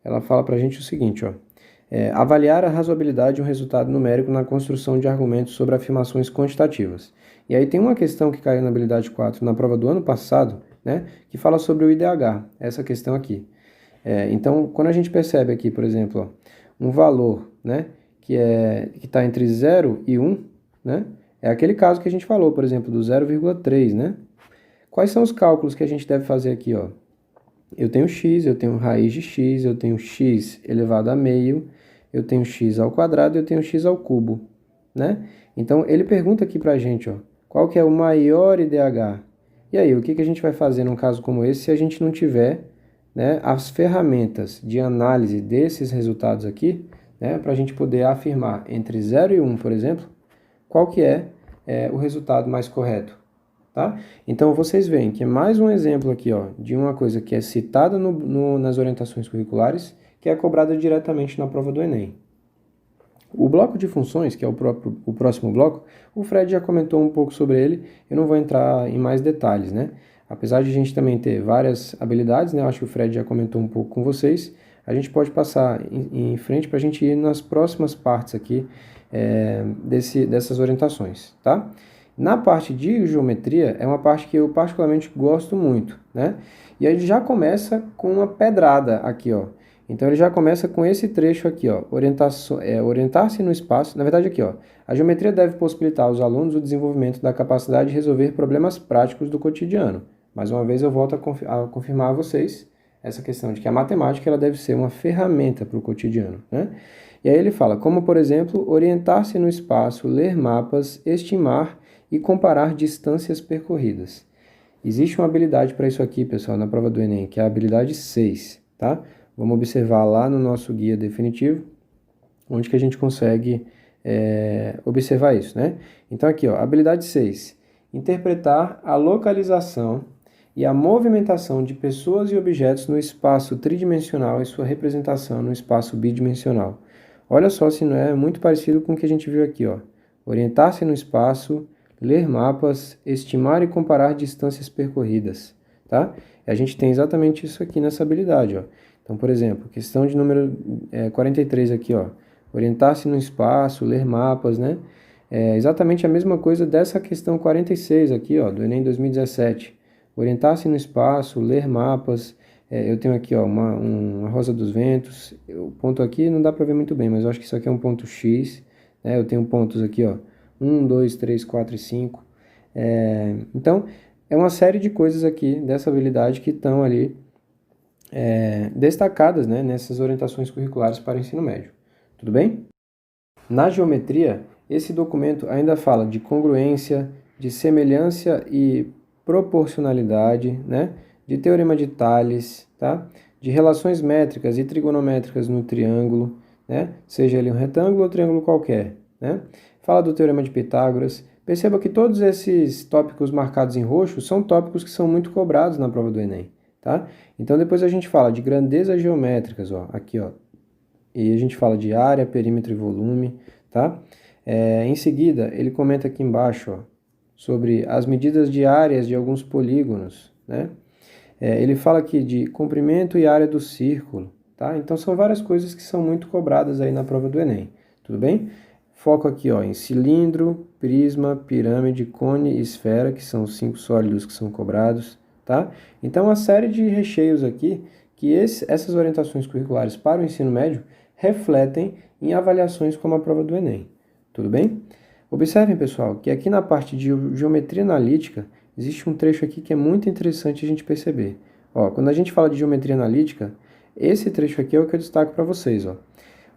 ela fala para a gente o seguinte, ó. Avaliar a razoabilidade de um resultado numérico na construção de argumentos sobre afirmações quantitativas. E aí tem uma questão que caiu na habilidade 4 na prova do ano passado, né, que fala sobre o IDH, essa questão aqui. Então, quando a gente percebe aqui, por exemplo, ó, um valor, né, que está entre 0 e 1, né, é aquele caso que a gente falou, por exemplo, do 0,3, né? Quais são os cálculos que a gente deve fazer aqui, ó? Eu tenho x, eu tenho raiz de x, eu tenho x elevado a meio, eu tenho x ao quadrado e eu tenho x ao cubo, né? Então, ele pergunta aqui pra gente, ó, qual que é o maior IDH? E aí, o que a gente vai fazer num caso como esse se a gente não tiver, né, as ferramentas de análise desses resultados aqui né, para a gente poder afirmar entre 0 e 1, por exemplo, qual que é o resultado mais correto. Tá? Então, vocês veem que é mais um exemplo aqui, ó, de uma coisa que é citada nas orientações curriculares, que é cobrada diretamente na prova do Enem. O bloco de funções, que é o próximo bloco, o Fred já comentou um pouco sobre ele, eu não vou entrar em mais detalhes, né? Apesar de a gente também ter várias habilidades, né? Eu acho que o Fred já comentou um pouco com vocês, a gente pode passar em frente para a gente ir nas próximas partes aqui dessas orientações, tá? Na parte de geometria, é uma parte que eu particularmente gosto muito, né? E aí já começa com uma pedrada aqui, ó. Então ele já começa com esse trecho aqui, ó. Orientar-se no espaço. Na verdade, aqui, ó. A geometria deve possibilitar aos alunos o desenvolvimento da capacidade de resolver problemas práticos do cotidiano. Mais uma vez eu volto a confirmar a vocês essa questão de que a matemática ela deve ser uma ferramenta para o cotidiano, né? E aí ele fala, como por exemplo, orientar-se no espaço, ler mapas, estimar e comparar distâncias percorridas. Existe uma habilidade para isso aqui, pessoal, na prova do Enem, que é a habilidade 6, tá? Vamos observar lá no nosso guia definitivo, onde que a gente consegue observar isso, né? Então aqui, ó, habilidade 6, interpretar a localização e a movimentação de pessoas e objetos no espaço tridimensional e sua representação no espaço bidimensional. Olha só se não é muito parecido com o que a gente viu aqui, ó. Orientar-se no espaço, ler mapas, estimar e comparar distâncias percorridas, tá? E a gente tem exatamente isso aqui nessa habilidade, ó. Então, por exemplo, questão de número 43 aqui, ó. Orientar-se no espaço, ler mapas, né? É exatamente a mesma coisa dessa questão 46 aqui, ó, do Enem 2017. Orientar-se no espaço, ler mapas. Eu tenho aqui, ó, uma Rosa dos Ventos. O ponto aqui não dá para ver muito bem, mas eu acho que isso aqui é um ponto X, né? Eu tenho pontos aqui, ó. 1, 2, 3, 4 e 5. Então, é uma série de coisas aqui dessa habilidade que estão ali destacadas, né, nessas orientações curriculares para o ensino médio. Tudo bem? Na geometria, esse documento ainda fala de congruência, de semelhança e proporcionalidade, né, de teorema de Tales, tá? De relações métricas e trigonométricas no triângulo, né, seja ele um retângulo ou triângulo qualquer, né? Fala do teorema de Pitágoras. Perceba que todos esses tópicos marcados em roxo são tópicos que são muito cobrados na prova do Enem, tá? Então depois a gente fala de grandezas geométricas, ó, aqui, ó. E a gente fala de área, perímetro e volume, tá? Em seguida, ele comenta aqui embaixo, ó, sobre as medidas de áreas de alguns polígonos, né? Ele fala aqui de comprimento e área do círculo, tá? Então são várias coisas que são muito cobradas aí na prova do Enem, tudo bem? Foco aqui, ó, em cilindro, prisma, pirâmide, cone e esfera, que são os 5 sólidos que são cobrados, tá? Então, uma série de recheios aqui que essas orientações curriculares para o ensino médio refletem em avaliações como a prova do Enem, tudo bem? Observem, pessoal, que aqui na parte de geometria analítica, existe um trecho aqui que é muito interessante a gente perceber. Ó, quando a gente fala de geometria analítica, esse trecho aqui é o que eu destaco para vocês, ó.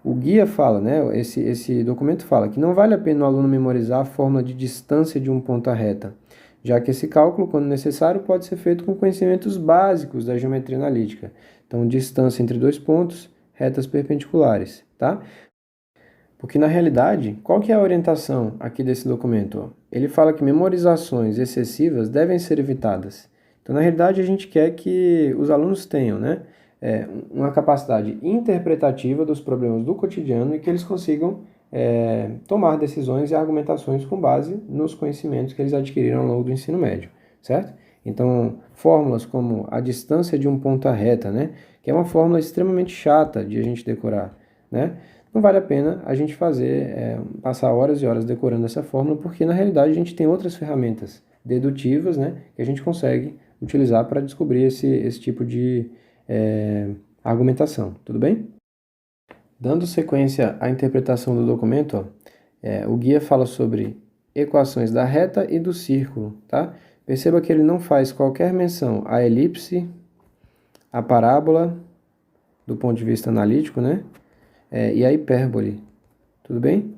O guia fala, né, esse documento fala que não vale a pena o aluno memorizar a fórmula de distância de um ponto à reta, já que esse cálculo, quando necessário, pode ser feito com conhecimentos básicos da geometria analítica. Então, distância entre dois pontos, retas perpendiculares, tá? Porque, na realidade, qual que é a orientação aqui desse documento? Ele fala que memorizações excessivas devem ser evitadas. Então, na realidade, a gente quer que os alunos tenham, né, uma capacidade interpretativa dos problemas do cotidiano e que eles consigam tomar decisões e argumentações com base nos conhecimentos que eles adquiriram ao longo do ensino médio, certo? Então, fórmulas como a distância de um ponto à reta, né, que é uma fórmula extremamente chata de a gente decorar, né? Não vale a pena a gente passar horas e horas decorando essa fórmula, porque na realidade a gente tem outras ferramentas dedutivas, né, que a gente consegue utilizar para descobrir esse tipo de argumentação, tudo bem? Dando sequência à interpretação do documento, ó, o guia fala sobre equações da reta e do círculo, tá? Perceba que ele não faz qualquer menção à elipse, à parábola, do ponto de vista analítico, né? E a hipérbole, tudo bem?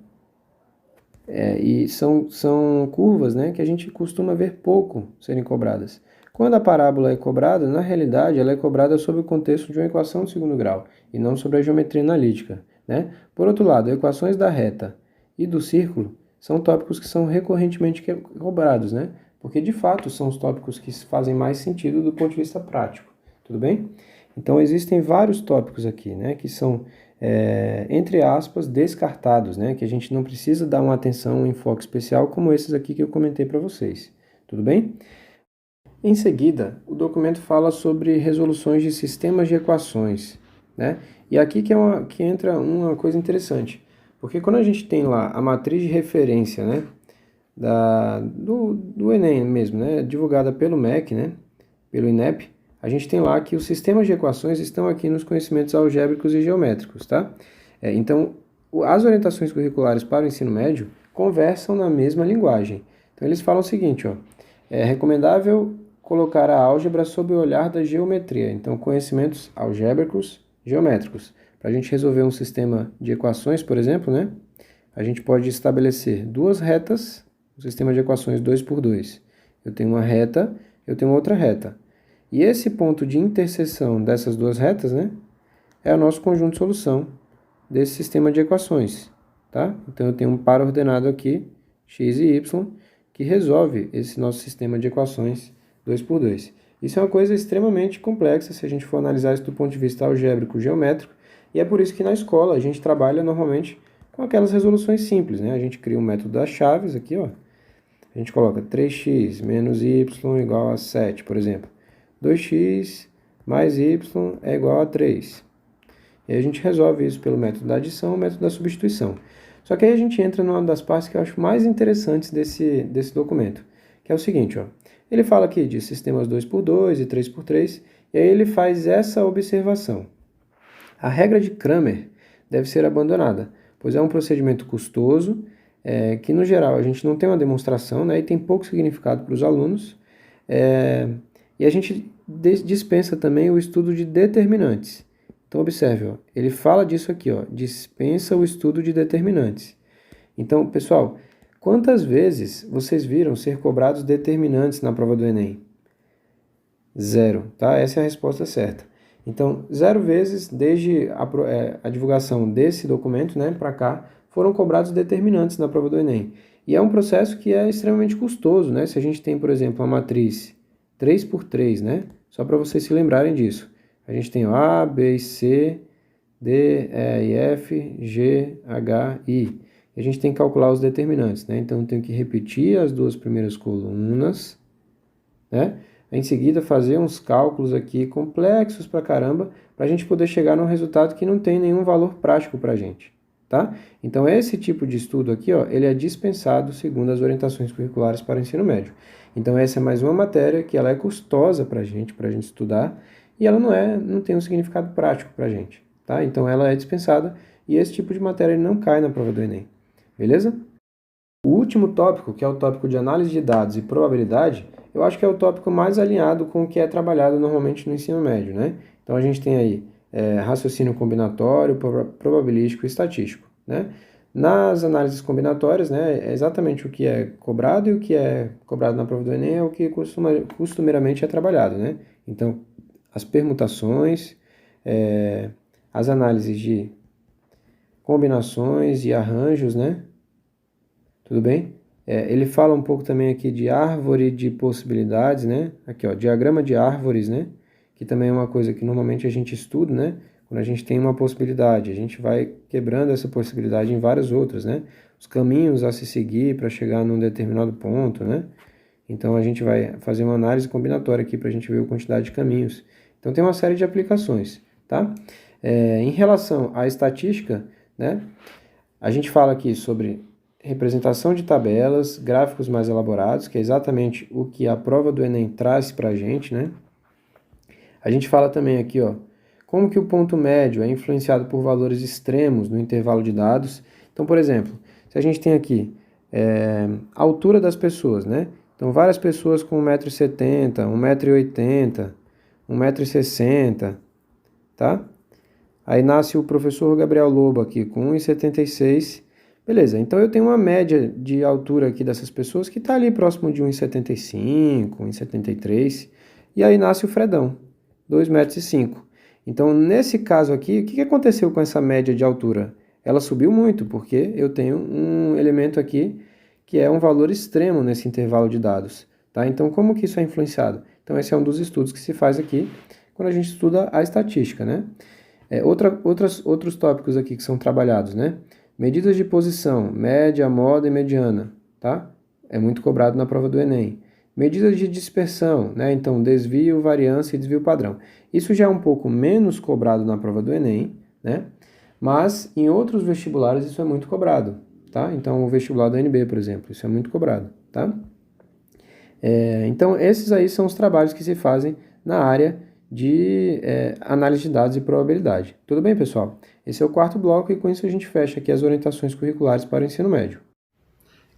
E são curvas, né, que a gente costuma ver pouco serem cobradas. Quando a parábola é cobrada, na realidade ela é cobrada sob o contexto de uma equação de segundo grau, e não sobre a geometria analítica. né? Por outro lado, equações da reta e do círculo são tópicos que são recorrentemente cobrados, né? Porque, de fato, são os tópicos que fazem mais sentido do ponto de vista prático, tudo bem? Então, existem vários tópicos aqui, né? Que são, entre aspas, descartados, né? Que a gente não precisa dar uma atenção, um enfoque especial, como esses aqui que eu comentei para vocês, tudo bem? Em seguida, o documento fala sobre resoluções de sistemas de equações, né? E aqui que entra uma coisa interessante, porque quando a gente tem lá a matriz de referência, né, do Enem mesmo, né, divulgada pelo MEC, né, pelo INEP, a gente tem lá que os sistemas de equações estão aqui nos conhecimentos algébricos e geométricos, tá? Então, as orientações curriculares para o ensino médio conversam na mesma linguagem. Então, eles falam o seguinte, ó, é recomendável colocar a álgebra sob o olhar da geometria. Então, conhecimentos algébricos, geométricos. Para a gente resolver um sistema de equações, por exemplo, né? A gente pode estabelecer duas retas, um sistema de equações 2 por 2. Eu tenho uma reta, eu tenho outra reta. E esse ponto de interseção dessas duas retas, né? É o nosso conjunto de solução desse sistema de equações, tá? Então, eu tenho um par ordenado aqui, x e y, que resolve esse nosso sistema de equações 2 por 2. Isso é uma coisa extremamente complexa se a gente for analisar isso do ponto de vista algébrico geométrico, e é por isso que na escola a gente trabalha normalmente com aquelas resoluções simples, né? A gente cria um método das chaves aqui, ó. A gente coloca 3x menos y igual a 7, por exemplo. 2x mais y é igual a 3. E aí a gente resolve isso pelo método da adição, o método da substituição. Só que aí a gente entra numa das partes que eu acho mais interessantes desse documento, que é o seguinte, ó. Ele fala aqui de sistemas 2 por 2 e 3 por 3, e aí ele faz essa observação. A regra de Cramer deve ser abandonada, pois é um procedimento custoso, que no geral a gente não tem uma demonstração, né, e tem pouco significado para os alunos, e a gente dispensa também o estudo de determinantes. Então observe, ó, ele fala disso aqui, ó, dispensa o estudo de determinantes. Então, pessoal, quantas vezes vocês viram ser cobrados determinantes na prova do Enem? 0, tá? Essa é a resposta certa. Então, 0 vezes, desde a divulgação desse documento, né, para cá, foram cobrados determinantes na prova do Enem. E é um processo que é extremamente custoso, né? Se a gente tem, por exemplo, a matriz 3 por 3, né? Só para vocês se lembrarem disso. A gente tem A, B, C, D, E, F, G, H, I. E a gente tem que calcular os determinantes, né? Então, eu tenho que repetir as duas primeiras colunas, né? Em seguida, fazer uns cálculos aqui complexos pra caramba, para a gente poder chegar num resultado que não tem nenhum valor prático para a gente, tá? Então, esse tipo de estudo aqui, ó, ele é dispensado segundo as orientações curriculares para o ensino médio. Então, essa é mais uma matéria que ela é custosa para a gente estudar, e ela não tem um significado prático para a gente, tá? Então, ela é dispensada, e esse tipo de matéria não cai na prova do Enem, beleza? O último tópico, que é o tópico de análise de dados e probabilidade, eu acho que é o tópico mais alinhado com o que é trabalhado normalmente no ensino médio, né? Então, a gente tem aí raciocínio combinatório, probabilístico e estatístico, né? Nas análises combinatórias, né, é exatamente o que é cobrado, e o que é cobrado na prova do Enem é o que costumeiramente é trabalhado, né? Então, as permutações, as análises de combinações e arranjos, né? Tudo bem? Ele fala um pouco também aqui de árvore de possibilidades, né? Aqui, ó, diagrama de árvores, né? Que também é uma coisa que normalmente a gente estuda, né? Quando a gente tem uma possibilidade, a gente vai quebrando essa possibilidade em várias outras, né? Os caminhos a se seguir para chegar num determinado ponto, né? Então, a gente vai fazer uma análise combinatória aqui para a gente ver a quantidade de caminhos. Então, tem uma série de aplicações, tá? Em relação à estatística, né? A gente fala aqui sobre representação de tabelas, gráficos mais elaborados, que é exatamente o que a prova do Enem traz para a gente, né? A gente fala também aqui, ó, como que o ponto médio é influenciado por valores extremos no intervalo de dados. Então, por exemplo, se a gente tem aqui a altura das pessoas, né? Então, várias pessoas com 1,70 m, 1,80 m, 1,60 m, tá? Aí nasce o professor Gabriel Lobo aqui com 1,76 m. Beleza, então eu tenho uma média de altura aqui dessas pessoas que está ali próximo de 1,75 m, 1,73 m. E aí nasce o Fredão, 2,05 m. Então, nesse caso aqui, o que aconteceu com essa média de altura? Ela subiu muito, porque eu tenho um elemento aqui que é um valor extremo nesse intervalo de dados. Tá? Então, como que isso é influenciado? Então, esse é um dos estudos que se faz aqui quando a gente estuda a estatística, né? Outros tópicos aqui que são trabalhados, né? Medidas de posição, média, moda e mediana, tá? É muito cobrado na prova do Enem. Medidas de dispersão, né? Então, desvio, variância e desvio padrão. Isso já é um pouco menos cobrado na prova do Enem, né? Mas em outros vestibulares isso é muito cobrado, tá? Então, o vestibular do UNB, por exemplo, isso é muito cobrado, tá? Então, esses aí são os trabalhos que se fazem na área de análise de dados e probabilidade. Tudo bem, pessoal? Esse é o quarto bloco e com isso a gente fecha aqui as orientações curriculares para o ensino médio.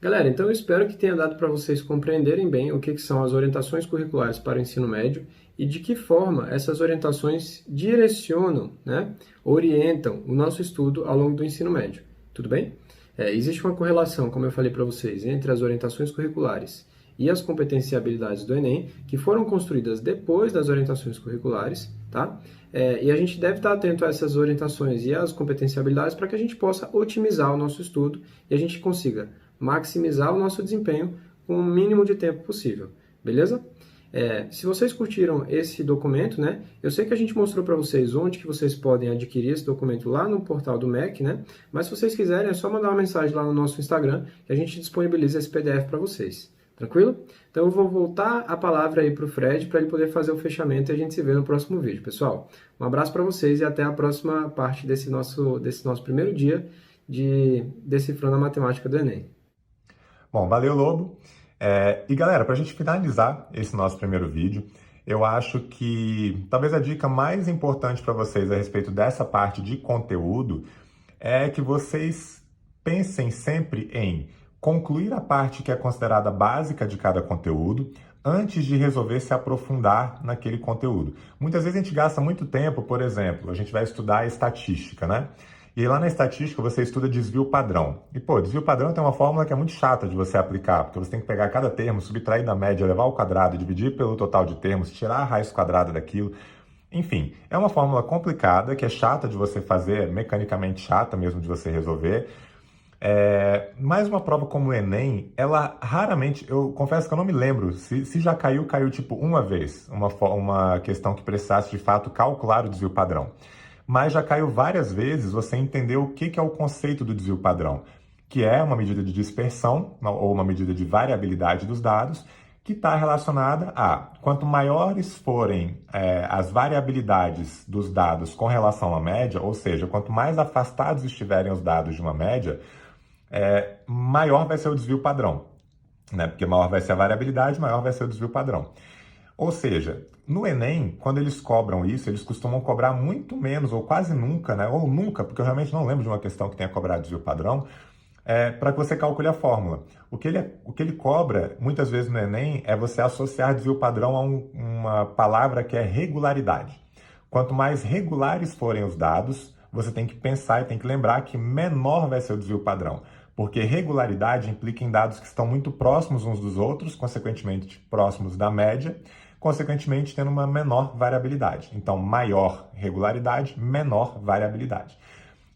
Galera, então eu espero que tenha dado para vocês compreenderem bem o que são as orientações curriculares para o ensino médio e de que forma essas orientações direcionam, né, orientam o nosso estudo ao longo do ensino médio. Tudo bem? Existe uma correlação, como eu falei para vocês, entre as orientações curriculares e as competências e habilidades do Enem, que foram construídas depois das orientações curriculares, tá? E a gente deve estar atento a essas orientações e às competências e habilidades para que a gente possa otimizar o nosso estudo e a gente consiga maximizar o nosso desempenho com o mínimo de tempo possível, beleza? Se vocês curtiram esse documento, né, eu sei que a gente mostrou para vocês onde que vocês podem adquirir esse documento lá no portal do MEC, né, mas se vocês quiserem é só mandar uma mensagem lá no nosso Instagram que a gente disponibiliza esse PDF para vocês. Tranquilo? Então eu vou voltar a palavra aí para o Fred para ele poder fazer o fechamento e a gente se vê no próximo vídeo. Pessoal, um abraço para vocês e até a próxima parte desse nosso primeiro dia de Decifrando a Matemática do Enem. Bom, valeu, Lobo. E galera, para a gente finalizar esse nosso primeiro vídeo, eu acho que talvez a dica mais importante para vocês a respeito dessa parte de conteúdo é que vocês pensem sempre em concluir a parte que é considerada básica de cada conteúdo antes de resolver se aprofundar naquele conteúdo. Muitas vezes a gente gasta muito tempo, por exemplo, a gente vai estudar estatística, né? E aí lá na estatística você estuda desvio padrão. E pô, desvio padrão tem uma fórmula que é muito chata de você aplicar, porque você tem que pegar cada termo, subtrair da média, levar ao quadrado, dividir pelo total de termos, tirar a raiz quadrada daquilo. Enfim, é uma fórmula complicada, que é chata de você fazer, mecanicamente chata mesmo de você resolver. Mas uma prova como o Enem, ela raramente, eu confesso que eu não me lembro, se já caiu tipo uma vez, uma questão que precisasse de fato calcular o desvio padrão. Mas já caiu várias vezes você entender o que é o conceito do desvio padrão, que é uma medida de dispersão ou uma medida de variabilidade dos dados, que está relacionada a quanto maiores forem as variabilidades dos dados com relação à média, ou seja, quanto mais afastados estiverem os dados de uma média, maior vai ser o desvio padrão, né? Porque maior vai ser a variabilidade, maior vai ser o desvio padrão. Ou seja, no Enem, quando eles cobram isso, eles costumam cobrar muito menos, ou quase nunca, né? Ou nunca, porque eu realmente não lembro de uma questão que tenha cobrado desvio padrão, para que você calcule a fórmula. O que ele cobra, muitas vezes no Enem, é você associar desvio padrão a uma palavra que é regularidade. Quanto mais regulares forem os dados, você tem que pensar e tem que lembrar que menor vai ser o desvio padrão. Porque regularidade implica em dados que estão muito próximos uns dos outros, consequentemente próximos da média, consequentemente tendo uma menor variabilidade. Então, maior regularidade, menor variabilidade.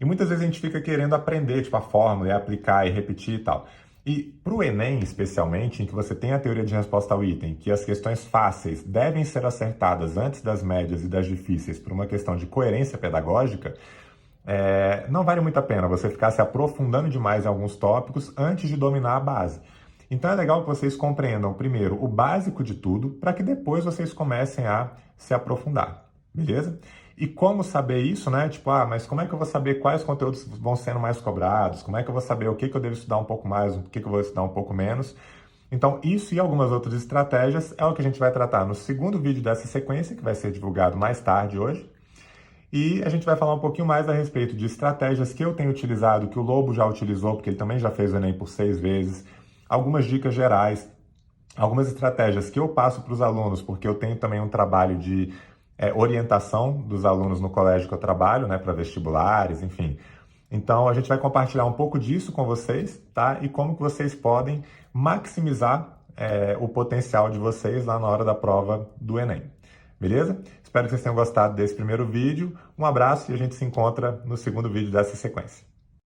E muitas vezes a gente fica querendo aprender a fórmula e aplicar e repetir e tal. E para o Enem, especialmente, em que você tem a teoria de resposta ao item, que as questões fáceis devem ser acertadas antes das médias e das difíceis por uma questão de coerência pedagógica, não vale muito a pena você ficar se aprofundando demais em alguns tópicos antes de dominar a base. Então é legal que vocês compreendam primeiro o básico de tudo, para que depois vocês comecem a se aprofundar, beleza? E como saber isso, né? Mas como é que eu vou saber quais conteúdos vão sendo mais cobrados? Como é que eu vou saber o que eu devo estudar um pouco mais, o que eu vou estudar um pouco menos? Então, isso e algumas outras estratégias é o que a gente vai tratar no segundo vídeo dessa sequência, que vai ser divulgado mais tarde hoje. E a gente vai falar um pouquinho mais a respeito de estratégias que eu tenho utilizado, que o Lobo já utilizou, porque ele também já fez o Enem por 6 vezes, algumas dicas gerais, algumas estratégias que eu passo para os alunos, porque eu tenho também um trabalho de orientação dos alunos no colégio que eu trabalho, né, para vestibulares, enfim. Então, a gente vai compartilhar um pouco disso com vocês, tá? E como que vocês podem maximizar o potencial de vocês lá na hora da prova do Enem. Beleza? Espero que vocês tenham gostado desse primeiro vídeo. Um abraço e a gente se encontra no segundo vídeo dessa sequência.